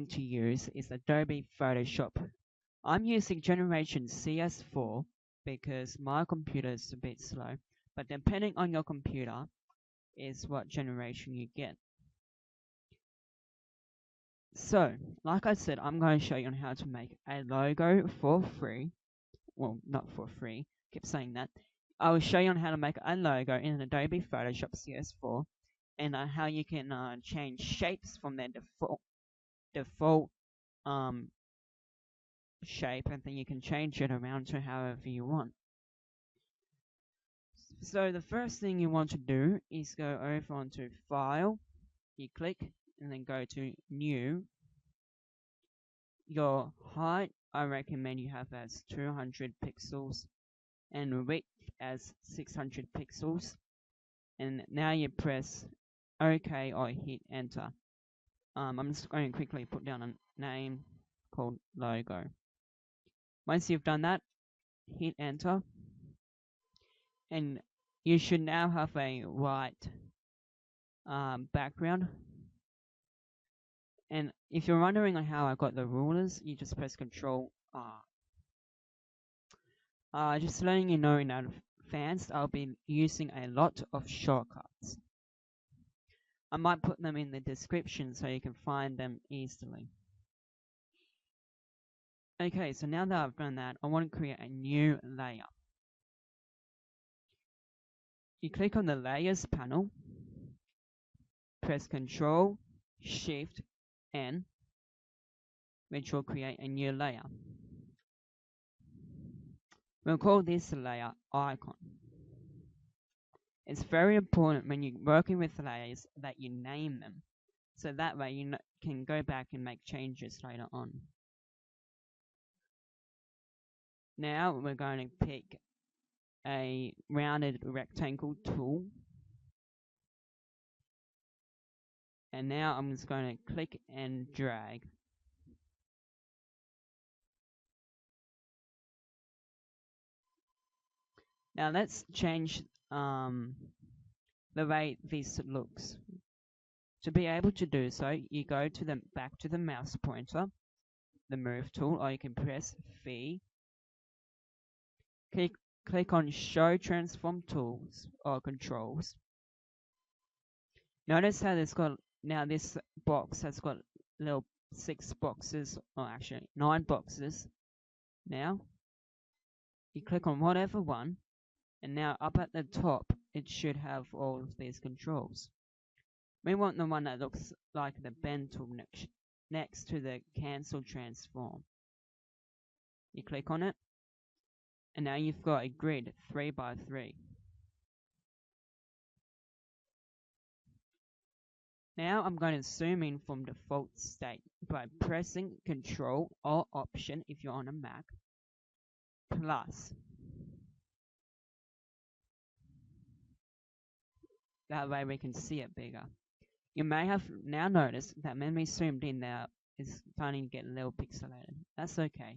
to use is Adobe Photoshop. I'm using generation CS4 because my computer is a bit slow, but depending on your computer is what generation you get. So, like I said, I'm going to show you on how to make a logo for free. Well, not for free, keep saying that. I will show you on how to make a logo in Adobe Photoshop CS4 and how you can change shapes from their default shape, and then you can change it around to however you want. So the first thing you want to do is go over onto File, you click, and then go to New. Your height, I recommend you have as 200 pixels and width as 600 pixels. And now you press OK or hit Enter. I'm just going to quickly put down a name called logo. Once you've done that, hit Enter. And you should now have a white background. And if you're wondering on how I got the rulers, you just press Control R. Just letting you know in advance, I'll be using a lot of shortcuts. I might put them in the description so you can find them easily. Okay, so now that I've done that, I want to create a new layer. You click on the Layers panel, press Ctrl, Shift, N, which will create a new layer. We'll call this layer Icon. It's very important when you're working with layers that you name them, so that way you can go back and make changes later on. Now we're going to pick a rounded rectangle tool, and now I'm just going to click and drag. Now let's change the way this looks. To be able to do so, you go to back to the mouse pointer, the move tool, or you can press V. Click on Show Transform Tools or Controls. Notice how this box has got little 6 boxes, or actually 9 boxes. Now you click on whatever one, and now up at the top it should have all of these controls. We want the one that looks like the pen tool next to the Cancel Transform. You click on it, and now you've got a grid 3 by 3. Now I'm going to zoom in from default state by pressing Control or Option if you're on a Mac, plus. That way we can see it bigger. You may have now noticed that when we zoomed in there, it's starting to get a little pixelated. That's okay.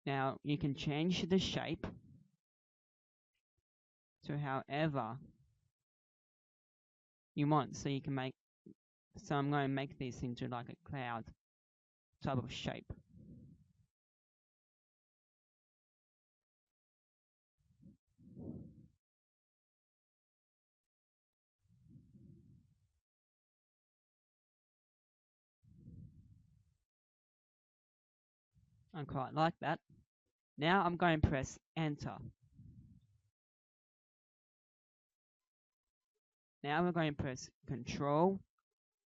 Now you can change the shape to however you want. So you can I'm going to make this into like a cloud type of shape. I quite like that. Now I'm going to press Enter. Now we're going to press Control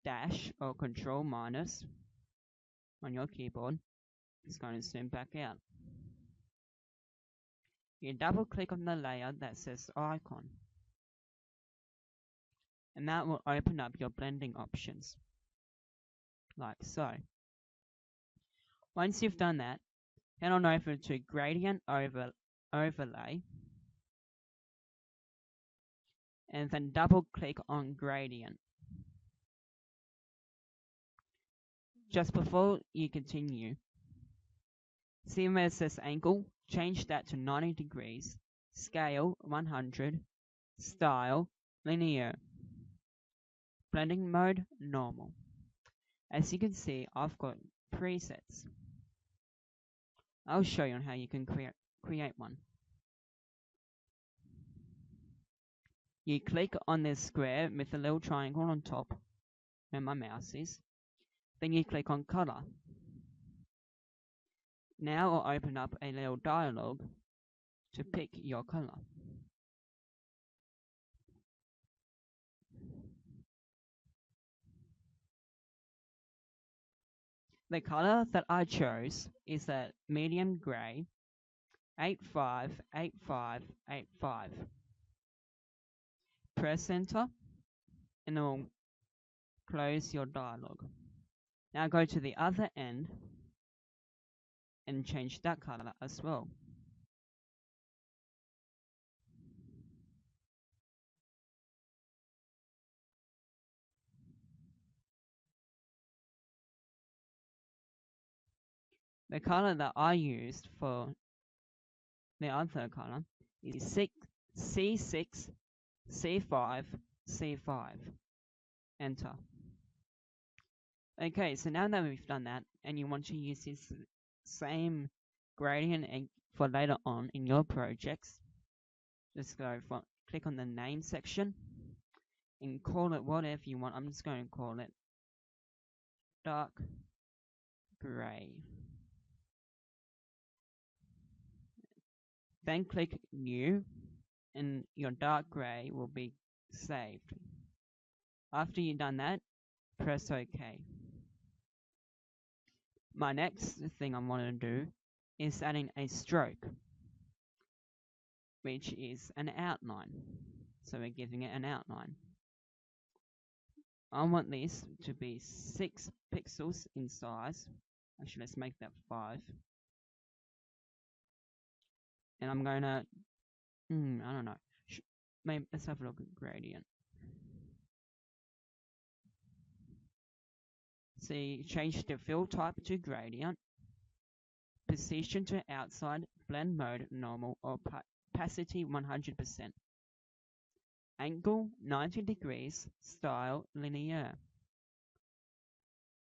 Dash or Control Minus on your keyboard. It's going to zoom back out. You double click on the layer that says Icon, and that will open up your blending options, like so. Once you've done that, head on over to Gradient Overlay, and then double click on Gradient. Just before you continue, see where it says Angle? Change that to 90 degrees, Scale 100, Style Linear, Blending Mode Normal. As you can see, I've got presets. I'll show you on how you can create one. You click on this square with a little triangle on top, where my mouse is. Then you click on color. Now I'll open up a little dialog to pick your color. The color that I chose is a medium gray 858585. Press enter and it will close your dialog. Now go to the other end and change that color as well. The color that I used for the other color is C6, C5, C5. Enter. Okay, so now that we've done that, and you want to use this same gradient for later on in your projects, just click on the name section and call it whatever you want. I'm just going to call it dark gray. Then click new and your dark gray will be saved. After you've done that, press OK. My next thing I want to do is adding a stroke, which is an outline. So we're giving it an outline. I want this to be 6 pixels in size. Actually, let's make that 5. And I'm going to, I don't know. Maybe let's have a look at gradient. See, change the fill type to gradient, position to outside, blend mode normal or opacity 100%. Angle 90 degrees, style linear.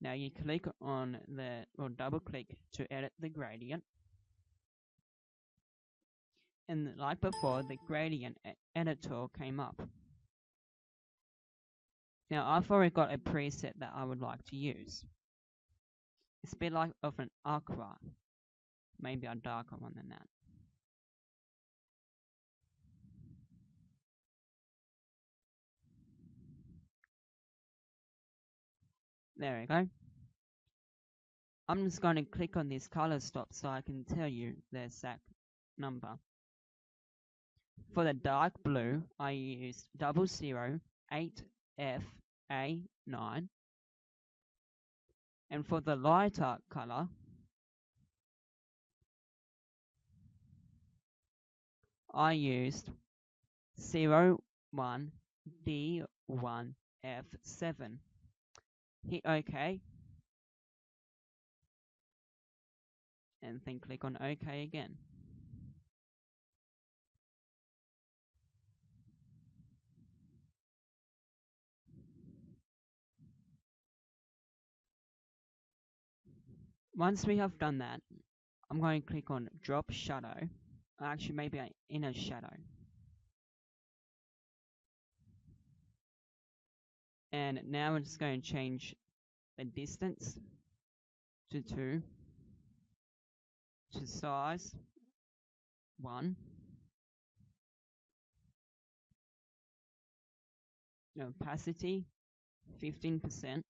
Now you click on or double click to edit the gradient. And like before, the gradient editor came up. Now I've already got a preset that I would like to use. It's a bit like of an aqua, maybe a darker one than that. There we go. I'm just going to click on this color stop so I can tell you the exact number. For the dark blue, I used 008FA9. And for the lighter color, I used 01D1F7. Hit OK. And then click on OK again. Once we have done that, I'm going to click on drop shadow. Actually, maybe an inner shadow. And now we're just going to change the distance to 2, to size 1, opacity 15%,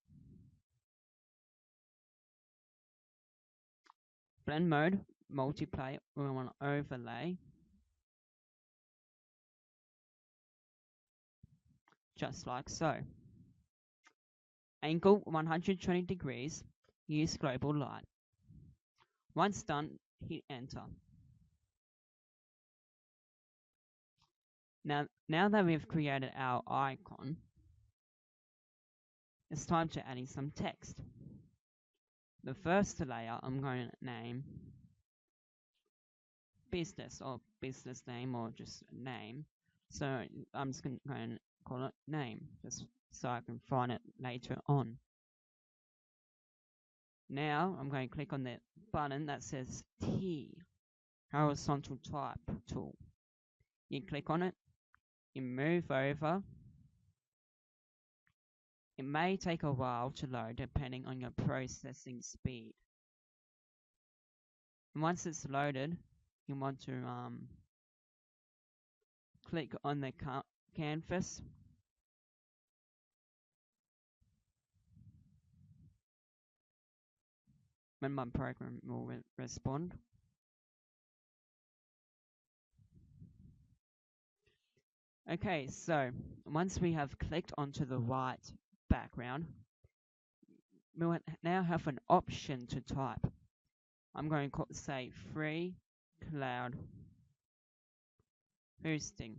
blend mode multiply, we want to overlay, just like so. Angle 120 degrees, use global light. Once done, hit enter. Now that we've created our icon, it's time to add in some text. The first layer I'm going to name business, or business name, or just name. So I'm just going to call it name, just so I can find it later on. Now I'm going to click on the button that says T, horizontal type tool. You click on it, you move over. It may take a while to load depending on your processing speed. And once it's loaded, you want to click on the canvas. When my program will respond. Okay, so once we have clicked onto the white background, we will now have an option to type. I'm going to say free cloud hosting.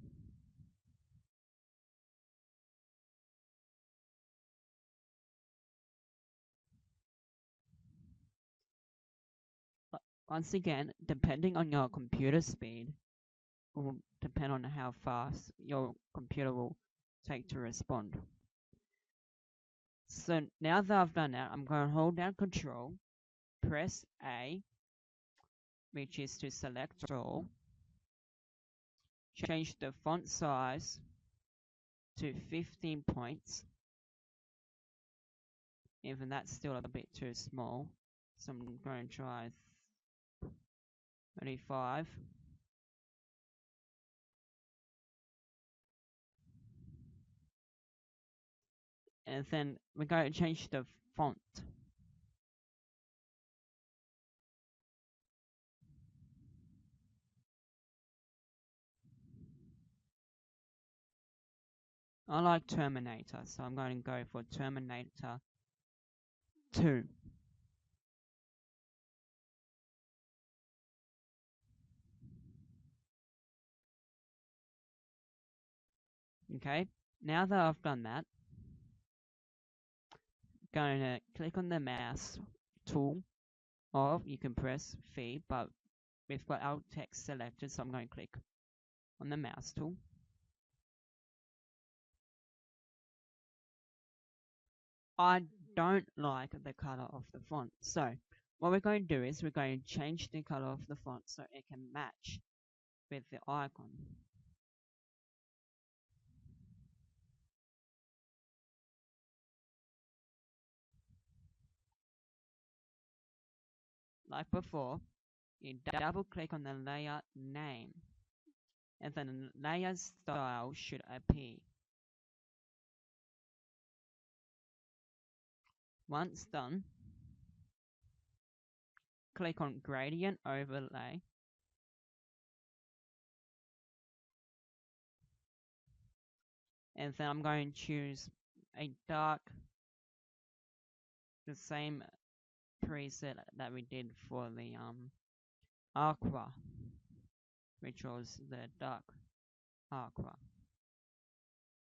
Once again, depending on your computer speed, will depend on how fast your computer will take to respond. So now that I've done that, I'm going to hold down Control, press A, which is to select all, change the font size to 15 points. Even that's still a bit too small, so I'm going to try 35. And then we're going to change the font. I like Terminator, so I'm going to go for Terminator 2. Okay, now that I've done that, I'm going to click on the mouse tool, or you can press V, but we've got our text selected, so I'm going to click on the mouse tool. I don't like the color of the font, so what we're going to do is we're going to change the color of the font so it can match with the icon. Like before, you double click on the layer name, and then the layer style should appear. Once done, click on Gradient Overlay, and then I'm going to choose a dark, the same preset that we did for the aqua, which was the dark aqua.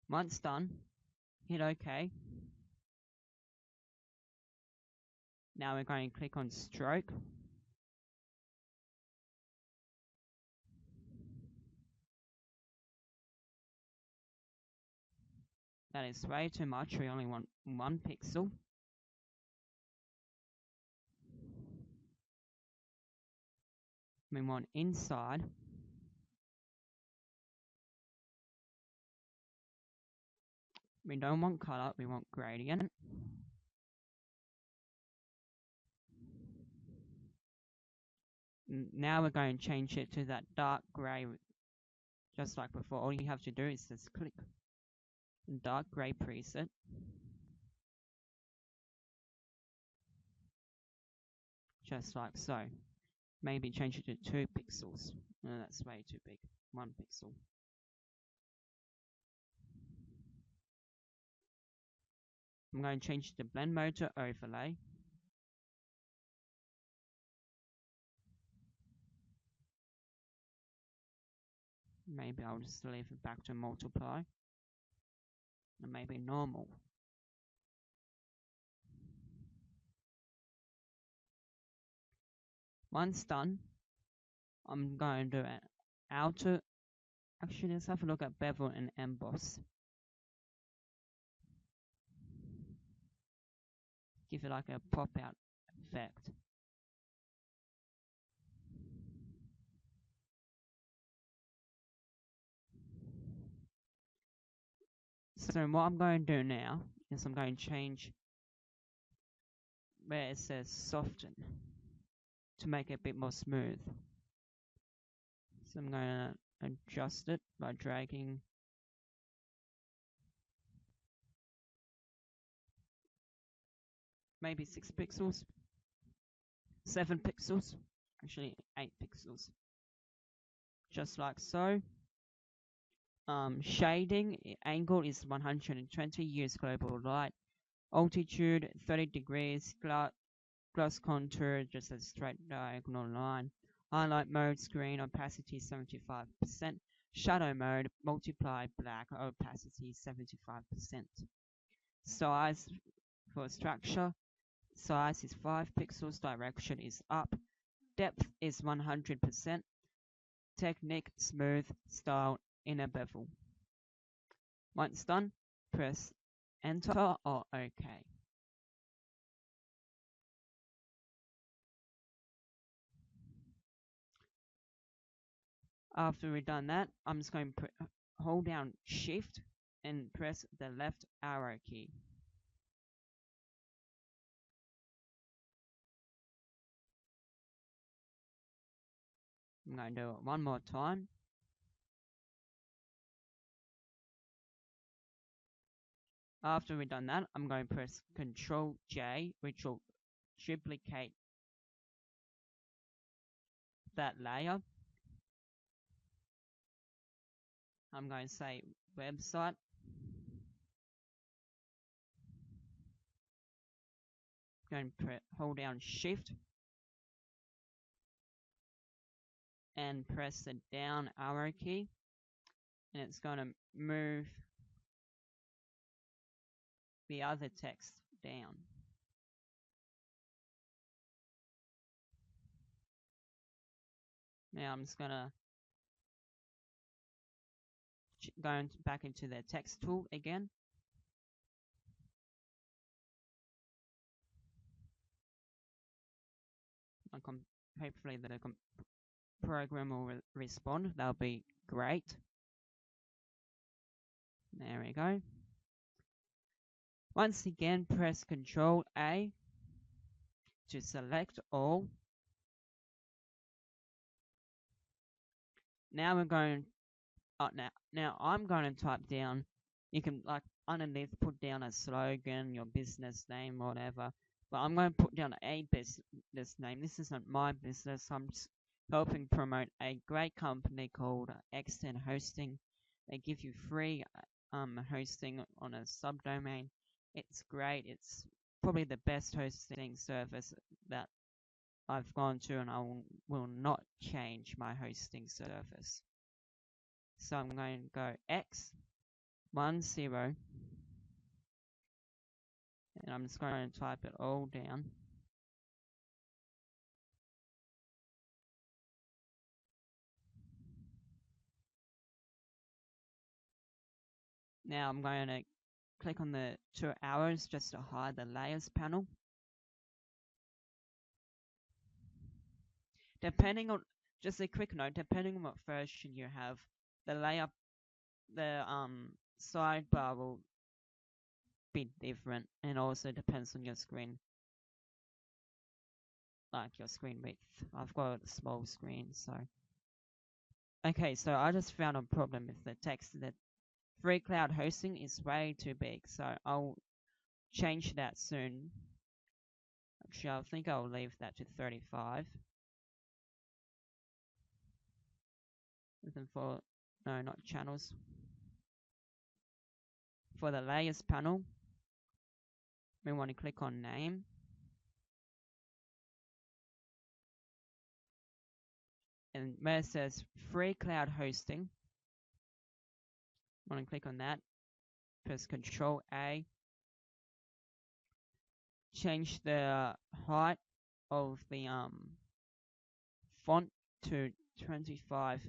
Once done, hit OK. Now we're going to click on stroke. That is way too much, we only want 1 pixel. We want inside. We don't want color, we want gradient. Now we're going to change it to that dark grey, just like before. All you have to do is just click dark grey preset. Just like so. Maybe change it to 2 pixels. No, that's way too big. 1 pixel. I'm going to change the blend mode to overlay. Maybe I'll just leave it back to multiply. And maybe normal. Once done, I'm going to do an outer. Actually, let's have a look at bevel and emboss. Give it like a pop out effect. So what I'm going to do now is I'm going to change where it says soften to make it a bit more smooth. So I'm going to adjust it by dragging maybe 6 pixels, 7 pixels, actually 8 pixels, just like so. Shading angle is 120, use global light. Altitude 30 degrees, gloss contour just a straight diagonal line. Highlight mode, screen opacity 75%. Shadow mode, multiply black, opacity 75%. Size for structure, size is 5 pixels, direction is up. Depth is 100%. Technique, smooth, style, inner bevel. Once done, press enter or OK. After we've done that, I'm just going to hold down Shift and press the left arrow key. I'm going to do it one more time. After we've done that, I'm going to press Ctrl J, which will duplicate that layer. I'm going to say website. I'm going to hold down Shift and press the down arrow key, and it's going to move the other text down. Now I'm just going to go back into the text tool again. Hopefully the program will respond. That'll be great. There we go. Once again, press Ctrl A to select all. Now we're going. Now I'm going to type down. You can like underneath put down a slogan, your business name, whatever. But I'm going to put down a business name. This isn't my business. I'm just helping promote a great company called Extend Hosting. They give you free hosting on a subdomain. It's great. It's probably the best hosting service that I've gone to, and I will not change my hosting service. So I'm going to go X10, and I'm just going to type it all down. Now I'm going to click on the 2 arrows just to hide the layers panel. Depending on, just a quick note, depending on what version you have, the layer, the sidebar will be different, and also depends on your screen, like your screen width. I've got a small screen, so. Okay, so I just found a problem with the text. That free cloud hosting is way too big, so I'll change that soon. Actually, I think I'll leave that to 35. For, no, not channels. For the layers panel, we want to click on name. And where it says free cloud hosting, I want to click on that. Press Ctrl A. Change the height of the font to 25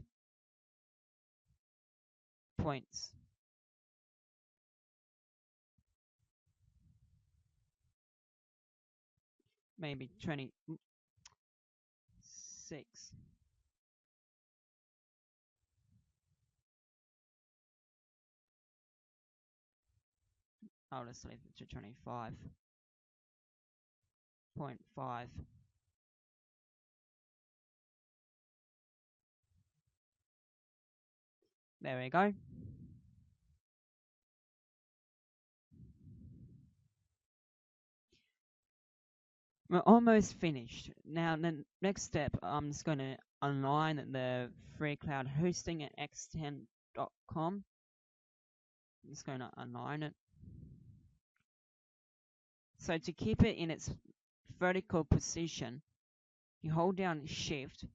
points. maybe 26. I'll just leave it to 25.5. There we go. We're almost finished. Now, the next step, I'm just going to align the free cloud hosting at x10.com. I'm just going to align it. So to keep it in its vertical position, you hold down Shift,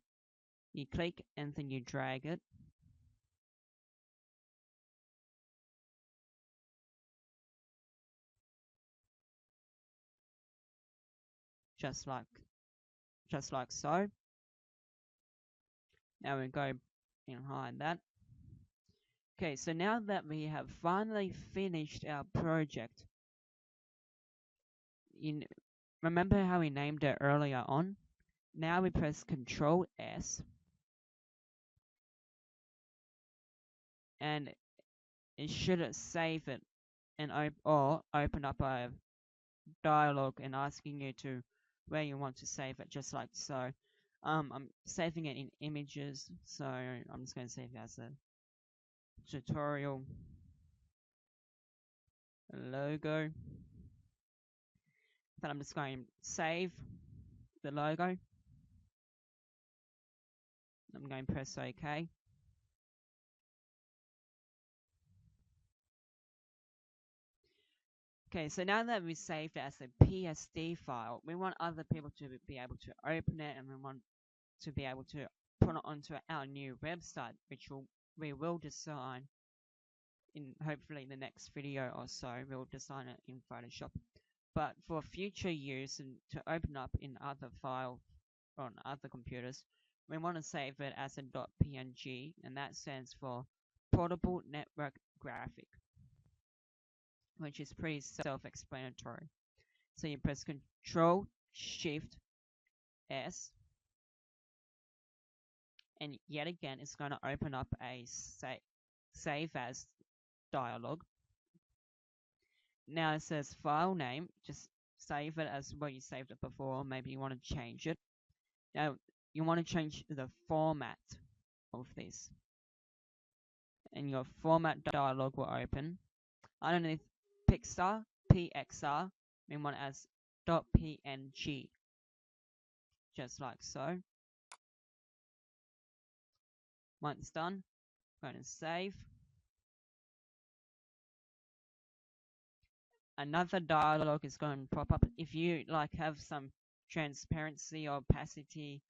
you click, and then you drag it. Just like so. Now we go behind that. Okay, so now that we have finally finished our project, remember how we named it earlier on? Now we press Control S, and it should save it and or open up a dialog and asking you to where you want to save it, just like so. I'm saving it in images, so I'm just going to save it as a tutorial logo. Then I'm just going to save the logo. I'm going to press OK. Okay, so now that we saved it as a PSD file, we want other people to be able to open it, and we want to be able to put it onto our new website, which we will design in hopefully the next video or so. We'll design it in Photoshop. But for future use and to open up in other files on other computers, we want to save it as a .png, and that stands for Portable Network Graphic, which is pretty self-explanatory. So you press Control Shift S, and yet again it's going to open up a save as dialog. Now it says file name, just save it as what you saved it before. Maybe you want to change it. Now you want to change the format of this, and your format dialog will open. Underneath PXR, we want it as .png, just like so. Once done, I'm going to save. Another dialog is going to pop up. If you have some transparency or opacity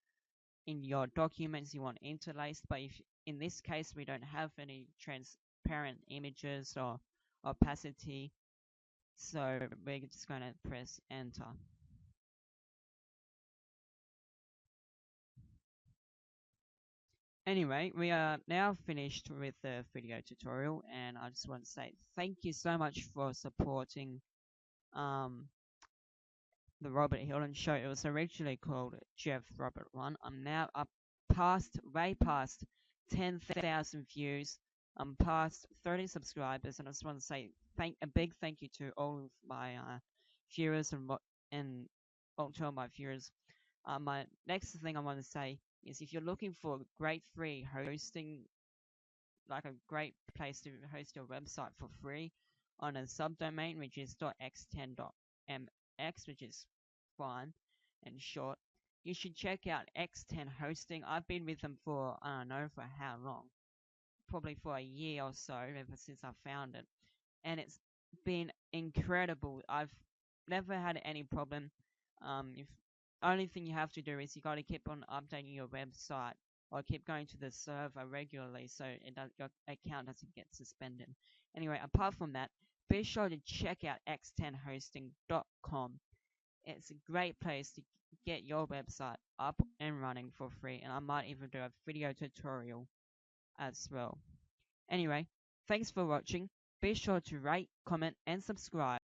in your documents, you want interlaced, but if in this case we don't have any transparent images or opacity, so we're just going to press enter. Anyway, we are now finished with the video tutorial, and I just want to say thank you so much for supporting the Robert Hilton Show. It was originally called Jeff Robert 1. I'm now up way past 10,000 views. I'm past 30 subscribers, and I just want to say a big thank you to all of my viewers and all to all my viewers. My next thing I want to say is, if you're looking for great free hosting, like a great place to host your website for free on a subdomain, which is .x10.mx, which is fine and short, you should check out X10 Hosting. I've been with them for, I don't know for how long, probably for a year or so, ever since I found it, and it's been incredible. I've never had any problem. If only thing you have to do is you got to keep on updating your website, or keep going to the server regularly so your account doesn't get suspended. Anyway, apart from that, be sure to check out x10hosting.com. It's a great place to get your website up and running for free, and I might even do a video tutorial as well. Anyway, thanks for watching. Be sure to rate, comment, and subscribe.